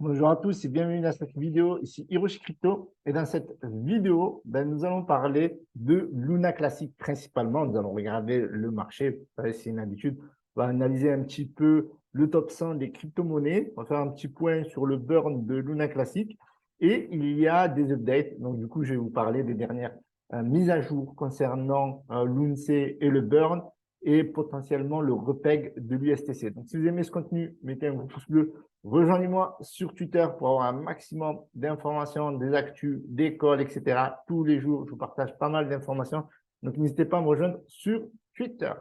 Bonjour à tous et bienvenue dans cette vidéo. Ici Hiroshi Crypto. Et dans cette vidéo, nous allons parler de Luna Classic principalement. Nous allons regarder le marché. C'est une habitude. On va analyser un petit peu le top 100 des crypto-monnaies. On va faire un petit point sur le burn de Luna Classic. Et il y a des updates. Donc, du coup, je vais vous parler des dernières mises à jour concernant l'UNC et le burn et potentiellement le repeg de l'USTC. Donc, si vous aimez ce contenu, mettez un gros pouce bleu. Rejoignez-moi sur Twitter pour avoir un maximum d'informations, des actus, des calls, etc. Tous les jours, je vous partage pas mal d'informations. Donc, n'hésitez pas à me rejoindre sur Twitter.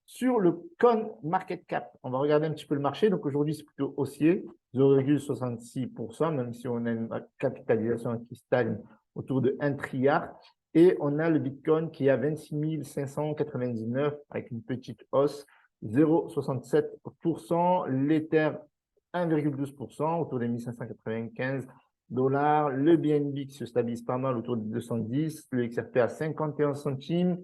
Sur le Coin Market Cap, on va regarder un petit peu le marché. Donc, aujourd'hui, c'est plutôt haussier, 0,66%, même si on a une capitalisation qui stagne autour de 1 trilliard. Et on a le Bitcoin qui est à 26 599 avec une petite hausse, 0,67%. L'Ether 1,12%, autour des 1595 dollars. Le BNB qui se stabilise pas mal autour des 210. Le XRP à 51 centimes.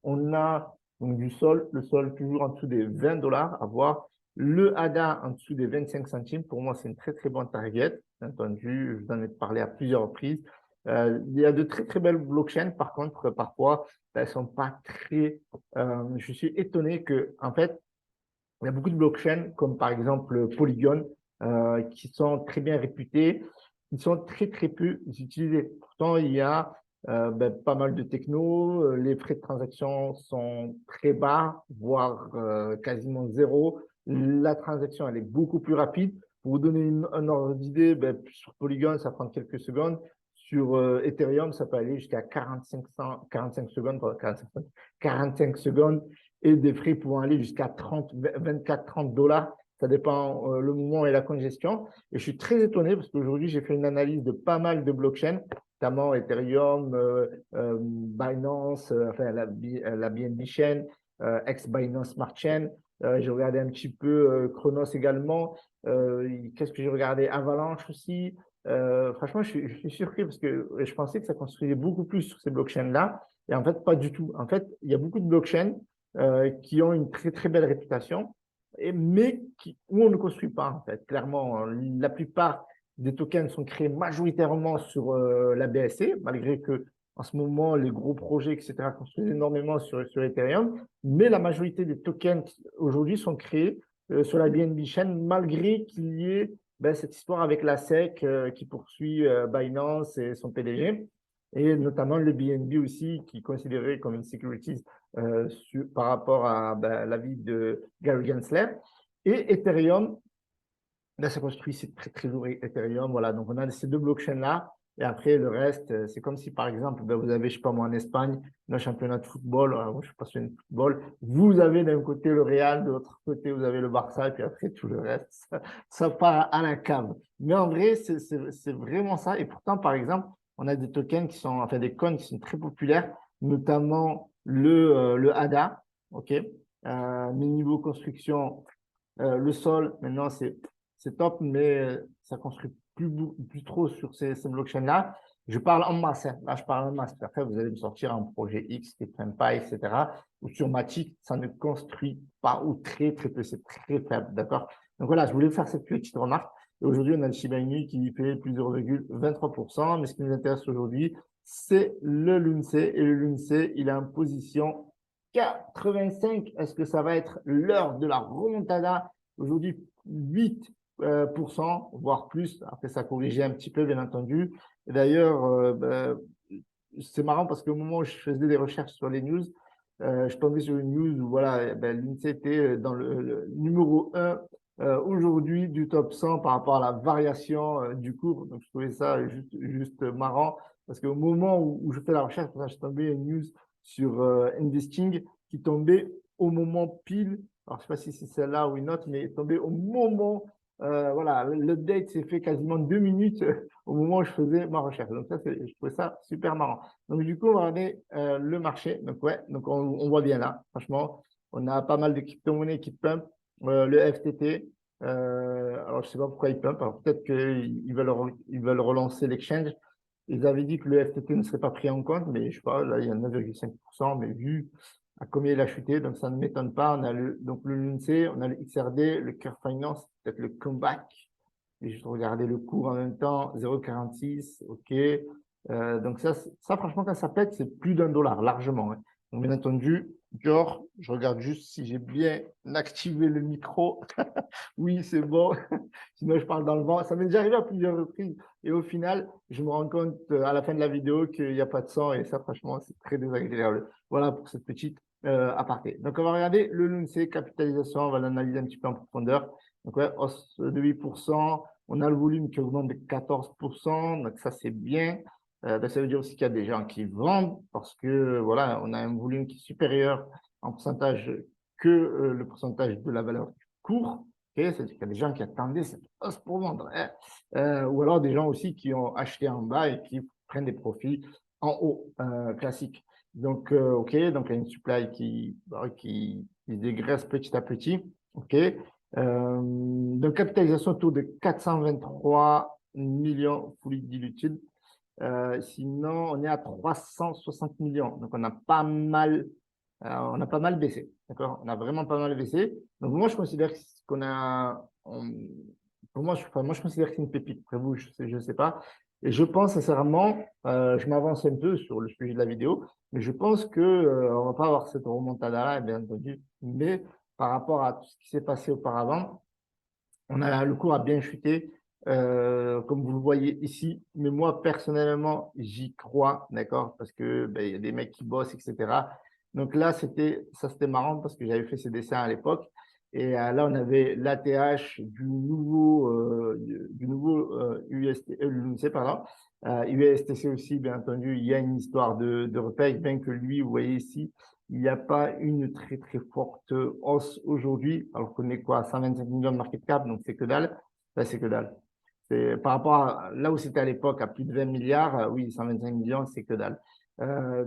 On a donc du sol, le sol toujours en dessous des 20 dollars à voir. Le ADA en dessous des 25 centimes. Pour moi, c'est une très, très bonne target. Bien entendu, je vous en ai parlé à plusieurs reprises. Il y a de très, très belles blockchains. Par contre, parfois, elles ne sont pas très… je suis étonné que, en fait, il y a beaucoup de blockchains, comme par exemple Polygon, qui sont très bien réputés, qui sont très, très peu utilisés. Pourtant, il y a pas mal de techno. Les frais de transaction sont très bas, voire quasiment zéro. La transaction, elle est beaucoup plus rapide. Pour vous donner un ordre d'idée, sur Polygon, ça prend quelques secondes. Sur Ethereum, ça peut aller jusqu'à 45 secondes, 45 secondes et des frais pouvant aller jusqu'à 24-30 dollars. Ça dépend le moment et la congestion. Et je suis très étonné parce qu'aujourd'hui, j'ai fait une analyse de pas mal de blockchains, notamment Ethereum, Binance, enfin la BNB Chain, ex-Binance Smart Chain. J'ai regardé un petit peu Chronos également. Qu'est-ce que j'ai regardé? Avalanche aussi. Franchement, je suis surpris parce que je pensais que ça construisait beaucoup plus sur ces blockchains-là. Et en fait, pas du tout. En fait, il y a beaucoup de blockchains qui ont une très, très belle réputation, mais où on ne construit pas, en fait. Clairement, la plupart des tokens sont créés majoritairement sur la BSC, malgré que en ce moment, les gros projets, etc., construisent énormément sur Ethereum, mais la majorité des tokens aujourd'hui sont créés sur la BNB Chain, malgré qu'il y ait cette histoire avec la SEC qui poursuit Binance et son PDG, et notamment le BNB aussi, qui est considéré comme une securities par rapport à l'avis de Gary Gensler. Et Ethereum, là, ça construit, c'est très, très lourd, Ethereum. Voilà, donc on a ces deux blockchains-là. Et après, le reste, c'est comme si, par exemple, vous avez, je sais pas moi, en Espagne, un championnat de football. Alors, moi, je suis passionné de football. Vous avez d'un côté le Real, de l'autre côté, vous avez le Barça, et puis après, tout le reste, ça part à la cave. Mais en vrai, c'est vraiment ça. Et pourtant, par exemple, on a des tokens qui sont, enfin, des coins qui sont très populaires, notamment le ADA. OK. Mais niveau construction, le sol, maintenant, c'est top, mais ça ne construit plus trop sur ces blockchains-là. Je parle en masse. Hein. Là, je parle en masse. Après, vous allez me sortir un projet X qui ne prenne pas, etc. Ou sur Matic, ça ne construit pas ou très, très peu. C'est très faible. D'accord? Donc voilà, je voulais faire cette petite remarque. Et aujourd'hui, on a le Shiba Inu qui fait plus 0,23%. Mais ce qui nous intéresse aujourd'hui, c'est le LUNC. Et le LUNC, il est en position 85. Est-ce que ça va être l'heure de la remontada? Aujourd'hui, 8%, voire plus. Après, ça a corrigé un petit peu, bien entendu. D'ailleurs, c'est marrant parce qu'au moment où je faisais des recherches sur les news, je tombais sur une news où voilà, l'INSEE était dans le numéro 1 aujourd'hui du top 100 par rapport à la variation du cours. Donc, je trouvais ça juste marrant parce qu'au moment où je fais la recherche, je suis tombé une news sur Investing qui tombait au moment pile. Alors, je ne sais pas si c'est celle-là ou une autre, mais tombée au moment, voilà, l'update s'est fait quasiment 2 minutes au moment où je faisais ma recherche. Donc, ça, je trouvais ça super marrant. Donc, du coup, on va regarder le marché. Donc, ouais, donc on voit bien là. Franchement, on a pas mal de crypto-monnaies qui pump. Le FTT, alors, je ne sais pas pourquoi ils pump. Alors, peut-être qu'ils veulent relancer l'exchange. Ils avaient dit que le FTT ne serait pas pris en compte, mais je sais pas, là, il y a 9,5%, mais vu à combien il a chuté, donc ça ne m'étonne pas. On a donc le LUNC, on a le XRD, le Care Finance, peut-être le Comeback. Et juste regarder le cours en même temps, 0,46, OK. Donc ça, franchement, quand ça pète, c'est plus d'1 $, largement, hein. Donc, bien entendu, Dior, je regarde juste si j'ai bien activé le micro. Oui, c'est bon. Sinon, je parle dans le vent. Ça m'est déjà arrivé à plusieurs reprises. Et au final, je me rends compte à la fin de la vidéo qu'il n'y a pas de son. Et ça, franchement, c'est très désagréable. Voilà pour cette petite aparté. Donc, on va regarder le LUNC, capitalisation. On va l'analyser un petit peu en profondeur. Donc, ouais, hausse de 8%. On a le volume qui augmente de 14%. Donc, ça, c'est bien. Donc, ça veut dire aussi qu'il y a des gens qui vendent parce que, voilà, on a un volume qui est supérieur en pourcentage que le pourcentage de la valeur du cours. Okay, c'est-à-dire qu'il y a des gens qui attendaient cette hausse pour vendre, hein. Ou alors des gens aussi qui ont acheté en bas et qui prennent des profits en haut, classique. Donc, OK, donc il y a une supply qui se dégraisse petit à petit. OK. Donc, capitalisation autour de 423 millions fully diluted. Sinon, on est à 360 millions. Donc, on a pas mal baissé. D'accord? On a vraiment pas mal baissé. Donc, moi, je considère qu'on a. Pour moi, moi, je considère que c'est une pépite. Après vous, je ne sais pas. Et je pense sincèrement, je m'avance un peu sur le sujet de la vidéo, mais je pense qu'on ne va pas avoir cette remontada-là, bien entendu. Mais par rapport à tout ce qui s'est passé auparavant, le cours a bien chuté, comme vous le voyez ici. Mais moi, personnellement, j'y crois, d'accord, parce que ben, y a des mecs qui bossent, etc. Donc là, c'était marrant parce que j'avais fait ces dessins à l'époque. Et là, on avait l'ATH du nouveau l'UNC, pardon. USTC aussi, bien entendu, il y a une histoire de repère, bien que lui, vous voyez ici, il n'y a pas une très, très forte hausse aujourd'hui, alors qu'on est quoi, 125 millions de market cap, donc c'est que dalle. Là, c'est que dalle. Par rapport à là où c'était à l'époque, à plus de 20 milliards, oui, 125 millions, c'est que dalle.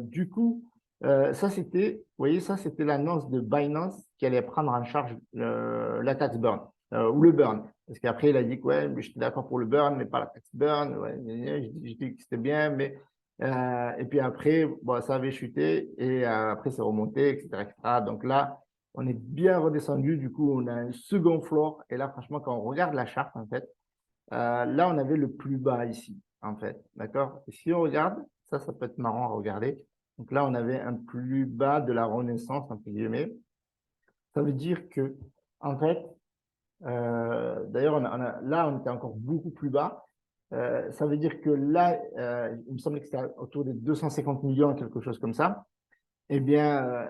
Du coup, ça, c'était, vous voyez, ça, c'était l'annonce de Binance qui allait prendre en charge la tax burn, ou le burn. Parce qu'après, il a dit que ouais, mais j'étais d'accord pour le burn, mais pas la tax burn. Ouais, j'ai dit que c'était bien, mais et puis après, bon, ça avait chuté et après, c'est remonté, etc., etc. Donc là, on est bien redescendu. Du coup, on a un second floor. Et là, franchement, quand on regarde la charte, en fait, là, on avait le plus bas ici, en fait. D'accord? Et si on regarde, ça peut être marrant à regarder. Donc là, on avait un plus bas de la renaissance, entre guillemets. Ça veut dire que, en fait, d'ailleurs, là, on était encore beaucoup plus bas. Ça veut dire que là, il me semblait que c'était autour des 250 millions, quelque chose comme ça. Eh bien,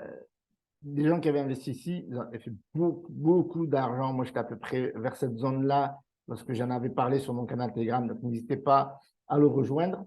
des gens qui avaient investi ici, ils ont fait beaucoup, beaucoup d'argent. Moi, j'étais à peu près vers cette zone-là lorsque j'en avais parlé sur mon canal Telegram. Donc, n'hésitez pas à le rejoindre.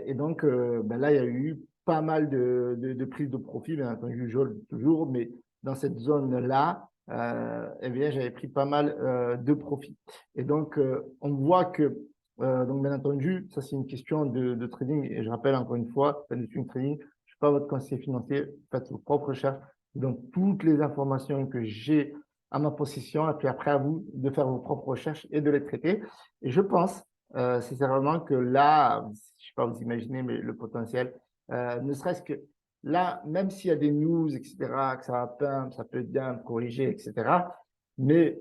Et donc, ben là, il y a eu pas mal de prises de profit, bien entendu, toujours, mais dans cette zone-là, eh bien, j'avais pris pas mal de profit. Et donc, on voit que, donc, bien entendu, ça, c'est une question de trading. Et je rappelle encore une fois, pas du tout une trading. Je ne suis pas votre conseiller financier. Faites vos propres recherches. Donc, toutes les informations que j'ai à ma possession, et puis après à vous de faire vos propres recherches et de les traiter. Et je pense sincèrement que là, je ne sais pas vous imaginez, mais le potentiel, ne serait-ce que là, même s'il y a des news, etc., que ça va peindre, ça peut bien corriger, etc., mais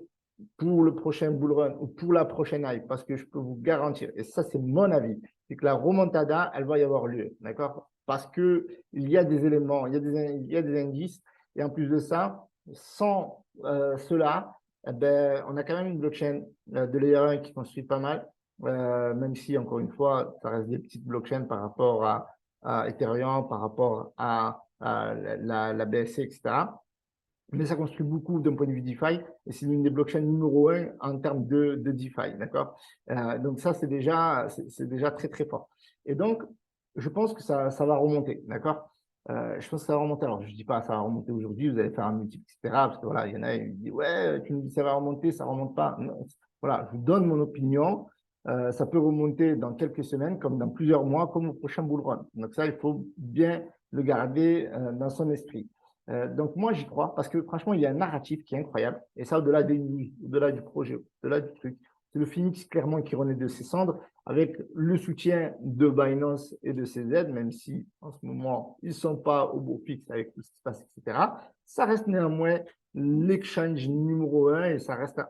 pour le prochain bull run ou pour la prochaine hype, parce que je peux vous garantir, et ça c'est mon avis, c'est que la remontada, elle va y avoir lieu, d'accord? Parce que il y a des éléments, il y a des indices, et en plus de ça, sans cela, eh ben, on a quand même une blockchain de layer 1 qui construit pas mal, même si, encore une fois, ça reste des petites blockchains par rapport à Ethereum, par rapport à la BSC, etc. Mais ça construit beaucoup d'un point de vue DeFi et c'est l'une des blockchains numéro 1 en termes de DeFi, d'accord? Donc ça, c'est déjà très, très fort. Et donc, je pense que ça va remonter, d'accord? Je pense que ça va remonter. Alors, je ne dis pas ça va remonter aujourd'hui, vous allez faire un multiple, etc. Parce que voilà, il y en a, qui disent, ouais, tu me dis ça va remonter, ça ne remonte pas. Non. Voilà, je vous donne mon opinion. Ça peut remonter dans quelques semaines, comme dans plusieurs mois, comme au prochain bull run. Donc ça, il faut bien le garder dans son esprit. Donc moi, j'y crois parce que franchement, il y a un narratif qui est incroyable. Et ça, au-delà des news, au-delà du projet, au-delà du truc, c'est le Phoenix clairement qui renaît de ses cendres avec le soutien de Binance et de CZ, même si en ce moment, ils ne sont pas au beau fixe avec tout ce qui se passe, etc. Ça reste néanmoins l'exchange numéro 1 et ça reste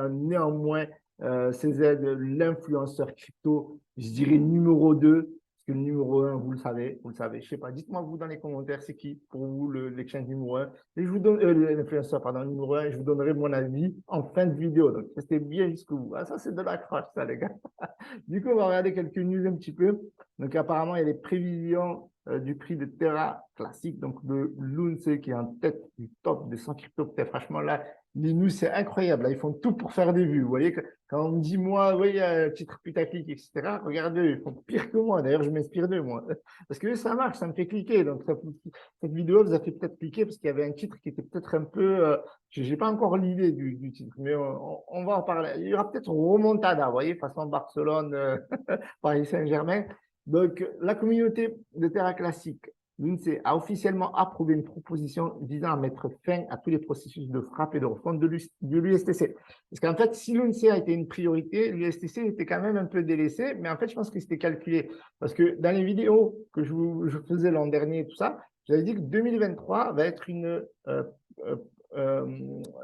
néanmoins CZ, l'influenceur crypto, je dirais numéro 2, parce que le numéro 1, vous le savez, je sais pas, dites-moi vous dans les commentaires, c'est qui pour vous l'exchange numéro 1, et je vous donne, l'influenceur, pardon, numéro 1, et je vous donnerai mon avis en fin de vidéo, donc restez bien jusqu'au bout. Ah, ça, c'est de la crache, ça, les gars. Du coup, on va regarder quelques news un petit peu. Donc, apparemment, il y a les prévisions du prix de Terra classique, donc de Lunce qui est en tête du top des 100 crypto. Franchement, là, les news, c'est incroyable. Là, ils font tout pour faire des vues. Vous voyez, quand on me dit, moi, oui, titre putaclic, etc., regardez, ils font pire que moi. D'ailleurs, je m'inspire d'eux, moi. Parce que ça marche, ça me fait cliquer. Donc, cette vidéo vous a fait peut-être cliquer parce qu'il y avait un titre qui était peut-être un peu. Je n'ai pas encore l'idée du titre, mais on va en parler. Il y aura peut-être remontada, vous voyez, façon Barcelone, Paris Saint-Germain. Donc, la communauté de Terra Classique, l'INSEE, a officiellement approuvé une proposition visant à mettre fin à tous les processus de frappe et de refonte de l'USTC. Parce qu'en fait, si l'INSEE a été une priorité, l'USTC était quand même un peu délaissé, mais en fait, je pense que c'était calculé. Parce que dans les vidéos que je faisais l'an dernier et tout ça, j'avais dit que 2023 va être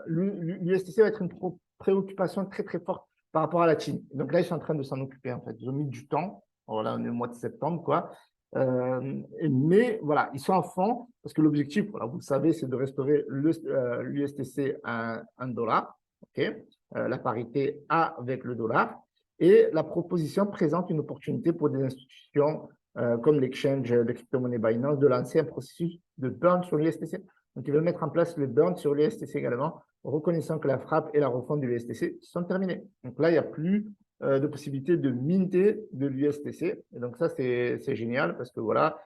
l'USTC va être une préoccupation très, très forte par rapport à la Chine. Donc là, ils sont en train de s'en occuper, en fait. Ils ont mis du temps. Voilà, on est au mois de septembre, quoi. Mais voilà, ils sont à fond parce que l'objectif, voilà, vous le savez, c'est de restaurer l'USTC à $1, okay, la parité avec le dollar. Et la proposition présente une opportunité pour des institutions comme l'exchange de crypto-monnaie Binance de lancer un processus de burn sur l'USTC. Donc, ils veulent mettre en place le burn sur l'USTC également, reconnaissant que la frappe et la refonte de l'USTC sont terminées. Donc là, il n'y a plus de possibilité de minter de l'USTC. Et donc ça, c'est génial parce que voilà,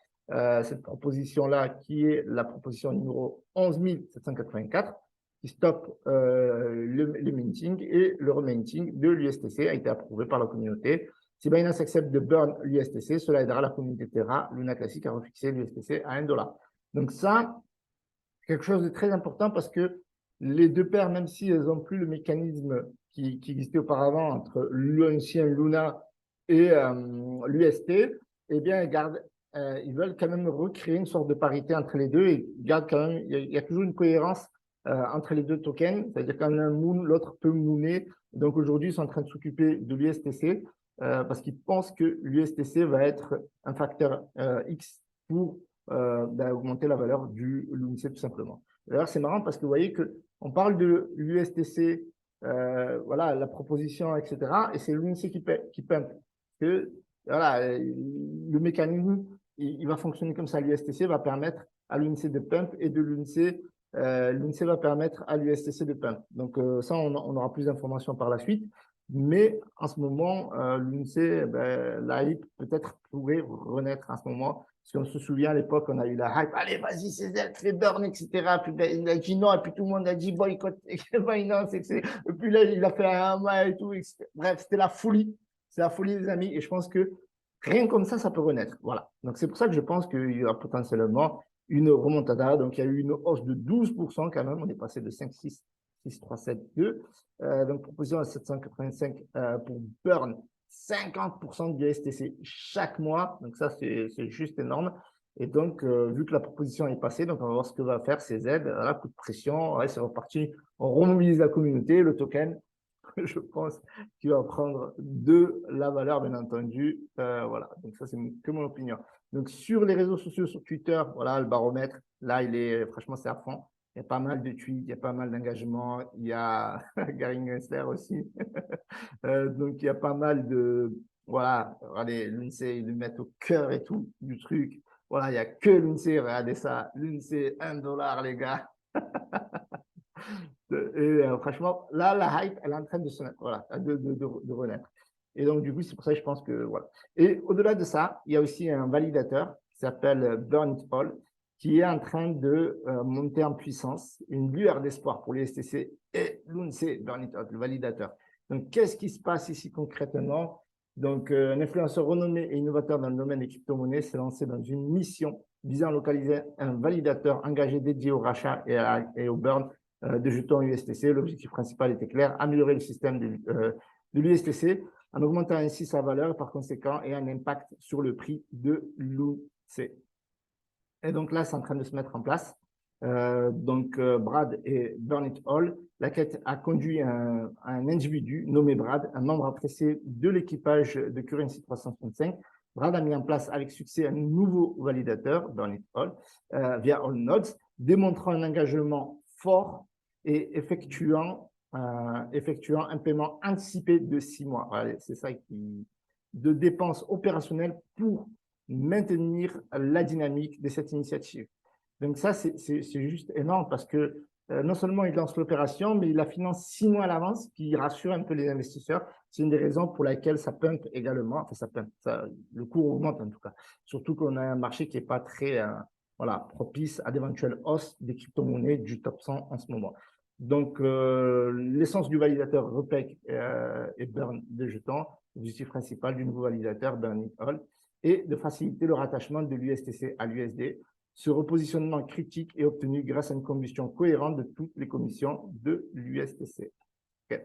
cette proposition-là, qui est la proposition numéro 11784, qui stoppe le minting et le reminting de l'USTC, a été approuvé par la communauté. Si Binance accepte de burn l'USTC, cela aidera la communauté Terra, Luna Classic, à refixer l'USTC à $1. Donc ça, quelque chose de très important parce que les deux paires, même si elles n'ont plus le mécanisme qui existait auparavant entre l'ancien Luna et l'UST, eh bien, ils veulent quand même recréer une sorte de parité entre les deux et gardent quand même, il y a toujours une cohérence entre les deux tokens, c'est-à-dire quand un moon, l'autre peut mooner. Donc aujourd'hui, ils sont en train de s'occuper de l'USTC parce qu'ils pensent que l'USTC va être un facteur X pour augmenter la valeur du l'UNC tout simplement. D'ailleurs, c'est marrant parce que vous voyez qu'on parle de l'USTC, voilà, la proposition, etc. Et c'est l'UNC qui pump. Que, voilà, le mécanisme, il va fonctionner comme ça. L'USTC va permettre à l'UNC de pump et de l'UNC va permettre à l'USTC de pump. Donc, ça, on aura plus d'informations par la suite. Mais en ce moment, l'UNC, la hype peut-être pourrait renaître en ce moment. Parce qu'on se souvient à l'époque, on a eu la hype. Allez, vas-y, CZ, fais burn, etc. Puis il a dit non, et puis tout le monde a dit boycott Binance, etc. Et puis là, il a fait un mal et tout, etc. Bref, c'était la folie. C'est la folie, les amis. Et je pense que rien comme ça peut renaître. Voilà. Donc, c'est pour ça que je pense qu'il y aura potentiellement une remontada. Donc, il y a eu une hausse de 12% quand même. On est passé de 5,6 6,372. Donc, proposition à 785 pour burn 50% du STC chaque mois. Donc, ça, c'est juste énorme. Et donc, vu que la proposition est passée, donc on va voir ce que va faire CZ. Voilà, coup de pression, ouais, c'est reparti. On remobilise la communauté, le token. Je pense qu'il va prendre de la valeur, bien entendu. Voilà, donc ça, c'est que mon opinion. Donc, sur les réseaux sociaux, sur Twitter, voilà, le baromètre, là, franchement, c'est à fond. Il y a pas mal de tweets, il y a pas mal d'engagements. Il y a Gary Gensler aussi. Donc, il y a pas mal de. Voilà, regardez, l'UNC, ils le mettent au cœur et tout du truc. Voilà, il n'y a que l'UNC, regardez ça. L'UNC, $1, les gars. Et franchement, là, la hype, elle est en train de se mettre, voilà, de renaître. Et donc, du coup, c'est pour ça que je pense que, voilà. Et au-delà de ça, il y a aussi un validateur qui s'appelle Burn It All, qui est en train de monter en puissance, une lueur d'espoir pour les STC et l'UNC Burn It All, le validateur. Donc, qu'est-ce qui se passe ici concrètement? Donc, un influenceur renommé et innovateur dans le domaine des crypto-monnaies s'est lancé dans une mission visant à localiser un validateur engagé dédié au rachat et au burn de jetons USTC. L'objectif principal était clair, améliorer le système de l'USTC en augmentant ainsi sa valeur par conséquent et un impact sur le prix de l'UC. Et donc là, c'est en train de se mettre en place. Brad et Bernard Hall. L'enquête a conduit un individu nommé Brad, un membre apprécié de l'équipage de Currency 365. Brad a mis en place avec succès un nouveau validateur, Bernard Hall, via AllNodes, démontrant un engagement fort et effectuant un paiement anticipé de 6 mois. Voilà, c'est ça de dépenses opérationnelles pour maintenir la dynamique de cette initiative. Donc ça, c'est juste énorme parce que non seulement il lance l'opération, mais il la finance 6 mois à l'avance, ce qui rassure un peu les investisseurs. C'est une des raisons pour laquelle ça pump également. Enfin, ça pump, le cours augmente en tout cas. Surtout qu'on a un marché qui n'est pas très propice à d'éventuelles hausses des crypto-monnaies du top 100 en ce moment. Donc, l'essence du validateur REPEC et burn de jetons, l'objectif principal du nouveau validateur Burning All, et de faciliter le rattachement de l'USTC à l'USD. Ce repositionnement critique est obtenu grâce à une combustion cohérente de toutes les commissions de l'USTC. Okay.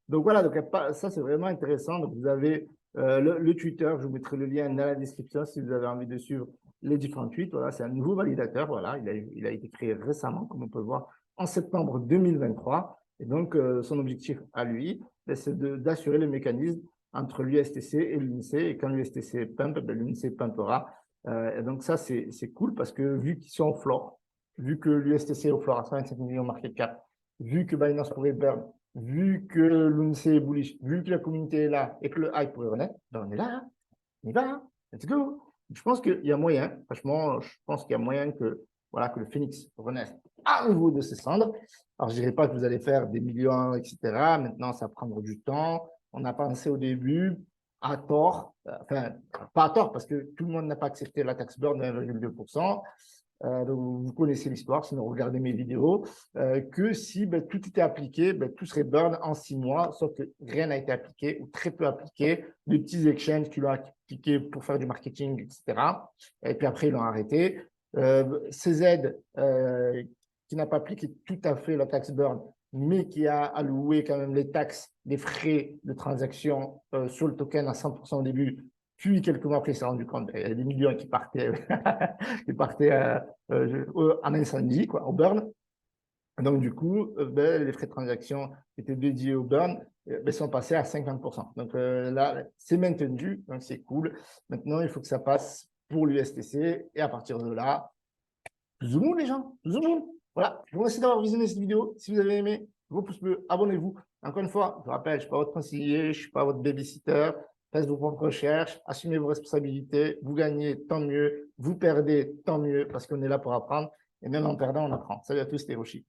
Donc voilà, donc ça c'est vraiment intéressant. Donc vous avez le Twitter, je vous mettrai le lien dans la description si vous avez envie de suivre les différents tweets. Voilà, c'est un nouveau validateur. Voilà, il a été créé récemment, comme on peut voir, en septembre 2023. Et donc son objectif à lui, c'est d'assurer le mécanisme entre l'USTC et l'UNC. Et quand l'USTC pump, l'UNC pumpera. Et donc ça, c'est cool parce que vu qu'ils sont au floor, vu que l'USTC est au floor à 125 millions market cap, vu que Binance pourrait burn, vu que l'UNC est bullish, vu que la communauté est là et que le hype pourrait renaître, ben on est là, on y va, hein, let's go. Je pense qu'il y a moyen, franchement, je pense qu'il y a moyen que, voilà, que le Phoenix renaisse à nouveau de ses cendres. Alors, je ne dirais pas que vous allez faire des millions, etc. Maintenant, ça va prendre du temps. On a pensé au début, à tort, enfin, pas à tort, parce que tout le monde n'a pas accepté la taxe burn de 1,2%. Donc vous connaissez l'histoire, sinon regardez mes vidéos, que si tout était appliqué, tout serait burn en 6 mois, sauf que rien n'a été appliqué ou très peu appliqué. Des petits exchanges qui l'ont appliqué pour faire du marketing, etc. Et puis après, ils l'ont arrêté. CZ, qui n'a pas appliqué tout à fait la taxe burn, mais qui a alloué quand même les taxes, les frais de transaction sur le token à 100% au début, puis quelques mois après, il s'est rendu compte qu'il y a des millions qui partaient, en incendie, quoi, au burn. Donc, du coup, les frais de transaction qui étaient dédiés au burn sont passés à 50%. Donc là, c'est maintenu, donc c'est cool. Maintenant, il faut que ça passe pour l'USTC. Et à partir de là, zoomons les gens, zoomons. Voilà, je vous remercie d'avoir visionné cette vidéo. Si vous avez aimé, gros pouce bleu, abonnez-vous. Encore une fois, je vous rappelle, je ne suis pas votre conseiller, je ne suis pas votre babysitter. Faites vos propres recherches, assumez vos responsabilités. Vous gagnez, tant mieux. Vous perdez, tant mieux, parce qu'on est là pour apprendre. Et même en perdant, on apprend. Salut à tous, c'était Hiroshi.